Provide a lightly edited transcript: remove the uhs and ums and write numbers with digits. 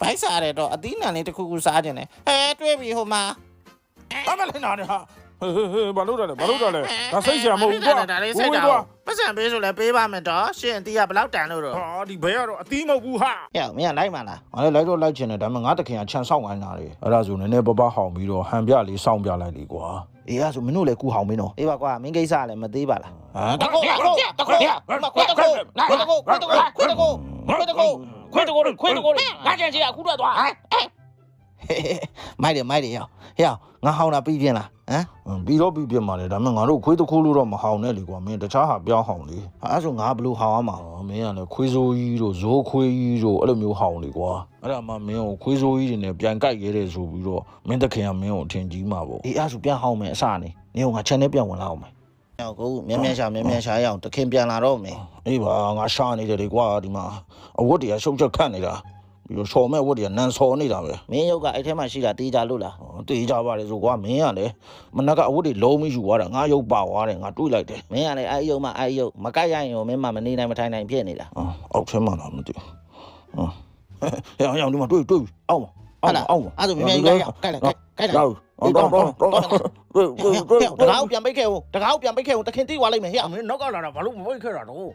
ဘိုက်စားတယ်တော့အသီးနှံလေးတစ်ခုခုစားခြင်းနဲ့တွေးပြီဟိုမှာဘာမလဲနားဟာဘာလို့လဲဒါစိတ်ဆရာမဟုတ်ဘူးကွာဒါလေးစိတ်တော့ပတ်စံပေးဆိုလဲပေးပါမယ်တော့ရှင်အတီးကဘလောက်တန်လို့တော့ဟာဒီဘဲကတော့အသီးမဟုတ်ဘူးဟာဟဲ့မင်းကလိုက်မလားငါလည်းလိုက်တော့လိုက်ချင်တယ်ဒါပေမဲ့ငါတခင်ကခြံဆောင်ခိုင်းတာလေအဲ့ဒါဆိုနည်းနည်းပပဟောင်ပြီးတော့ဟန်ပြလေးစောင့်ပြလိုက်လေကွာအေးအဲ့ဆိုမင်းတို့လည်းကူဟောင်မင်းတော့အေးပါကွာမင်းကိစ္စလည်းမသေးပါလားတကောခွေးတကောငါကြံစီအခုတော့သွားမိုက်တယ်ဟဲ့ငါဟောင်းတာပြီးပြင်းလားပြီးတော့ပြီးပြမှာလေဒါပေမဲ့ငါတို့ခွေးတခိုးလို့တော့မဟောင်နဲ့လေကွာမင်းတခြားဟာပြောင်းဟောင်လေအဲ့ဆိုငါဘလို့ဟောင်းအောင်မှာမင်းကလည်းခွေးစိုးကြီးတို့ဇိုးခွေးကြီးတို့အဲ့လိုမျိုးဟောင်လေကွာအဲ့ဒါမှမင်းကိုခွေးစိုးကြီးတွေနဲ့ပြန်ကြိုက်ရဲတယ်ဆိုပြီးတော့မင်းတခင်ကမင်းကိုအထင်ကြီးမှာပေါ့အေးအဲ့ဆိုပြန်ဟောင်းမယ်အစနေနေကငါ channel ပြန်ဝင်လာအောင်မယ်ဟောကိုမြန်ရှာရအောင်တခင်ပြန်လာတော့မယ်အေးပါငါရှာနေတယ်လေကွာဒီမှာအဝတ်တွေကရှုပ်ချက်ခတ်နေတာပြီးတော့ချော်မဲ့ဝတ်တွေကနန်ဆော်နေတာပဲမင်းရုပ်ကအဲ့ထဲမှာရှိတာတေးကြလို့လားတေးကြပါလေဆိုကွာမင်းကလည်းမနက်ကအဝတ်တွေလုံးပြီးယူသွားတာငါရုပ်ပါသွားတယ်ငါတွေးလိုက်တယ်မင်းကလည်းအဲ့ရုပ်မကိုက်ရရင်မင်းမမနေနိုင်မထိုင်နိုင်ဖြစ်နေတာအောက်ထဲမှာလားမသိဘူးဟဲ့ဒီမှာတွေးအောင်ပါအဲ့ဆိုမြန်ကြီးလိုက်ကိုက်လိုက်တော့တကားပြန်ပိတ်ခဲ့ဦးတခင်တီးသွားလိုက်မယ်ဟဲ့မင်းနောက်ကလာတာဘာလို့မပိတ်ခဲ့တာတော့